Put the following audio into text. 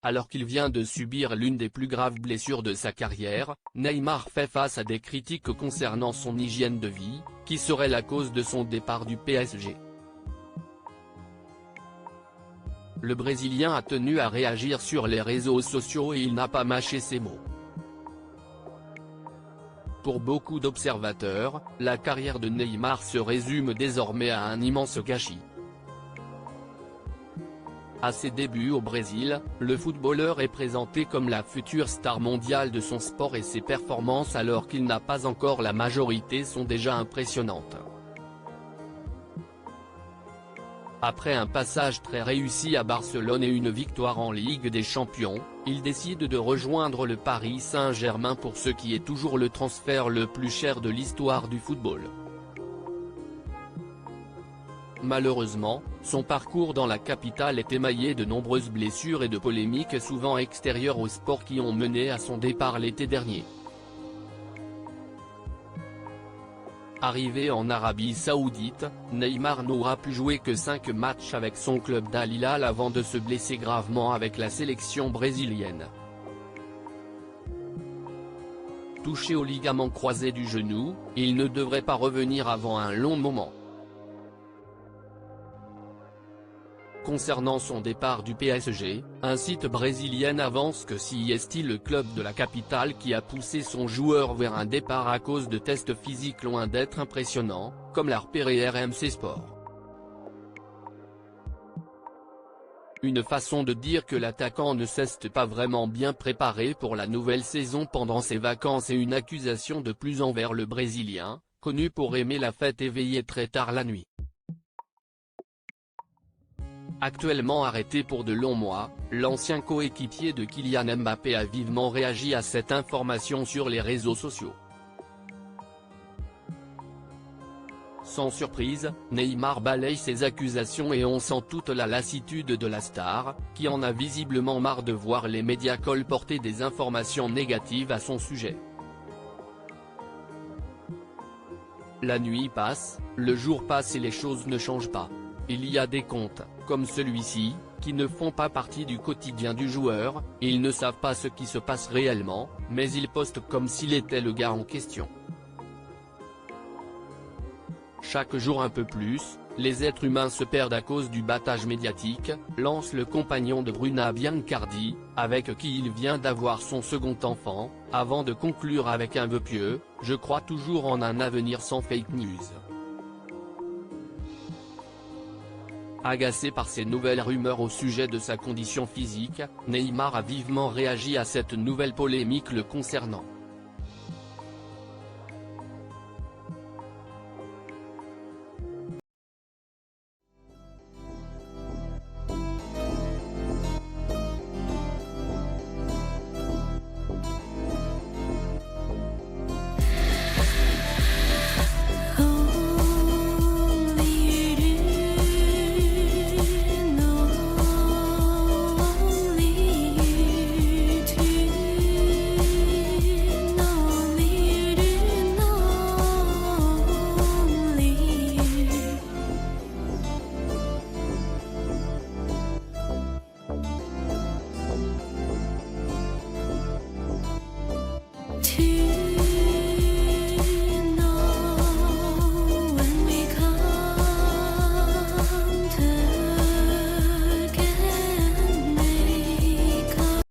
Alors qu'il vient de subir l'une des plus graves blessures de sa carrière, Neymar fait face à des critiques concernant son hygiène de vie, qui serait la cause de son départ du PSG. Le Brésilien a tenu à réagir sur les réseaux sociaux et il n'a pas mâché ses mots. Pour beaucoup d'observateurs, la carrière de Neymar se résume désormais à un immense gâchis. À ses débuts au Brésil, le footballeur est présenté comme la future star mondiale de son sport et ses performances alors qu'il n'a pas encore la majorité sont déjà impressionnantes. Après un passage très réussi à Barcelone et une victoire en Ligue des Champions, il décide de rejoindre le Paris Saint-Germain pour ce qui est toujours le transfert le plus cher de l'histoire du football. Malheureusement, son parcours dans la capitale est émaillé de nombreuses blessures et de polémiques souvent extérieures au sport qui ont mené à son départ l'été dernier. Arrivé en Arabie Saoudite, Neymar n'aura pu jouer que 5 matchs avec son club d'Al Hilal avant de se blesser gravement avec la sélection brésilienne. Touché au ligament croisé du genou, il ne devrait pas revenir avant un long moment. Concernant son départ du PSG, un site brésilien avance que c'est le club de la capitale qui a poussé son joueur vers un départ à cause de tests physiques loin d'être impressionnants, comme l'a repéré RMC Sport. Une façon de dire que l'attaquant ne s'est pas vraiment bien préparé pour la nouvelle saison pendant ses vacances et une accusation de plus envers le Brésilien, connu pour aimer la fête et veiller très tard la nuit. Actuellement arrêté pour de longs mois, l'ancien coéquipier de Kylian Mbappé a vivement réagi à cette information sur les réseaux sociaux. Sans surprise, Neymar balaye ces accusations et on sent toute la lassitude de la star, qui en a visiblement marre de voir les médias colporter des informations négatives à son sujet. La nuit passe, le jour passe et les choses ne changent pas. Il y a des comptes, comme celui-ci, qui ne font pas partie du quotidien du joueur, ils ne savent pas ce qui se passe réellement, mais ils postent comme s'il était le gars en question. Chaque jour un peu plus, les êtres humains se perdent à cause du battage médiatique, lance le compagnon de Bruna Biancardi, avec qui il vient d'avoir son second enfant, avant de conclure avec un vœu pieux, je crois toujours en un avenir sans fake news. Agacé par ces nouvelles rumeurs au sujet de sa condition physique, Neymar a vivement réagi à cette nouvelle polémique le concernant.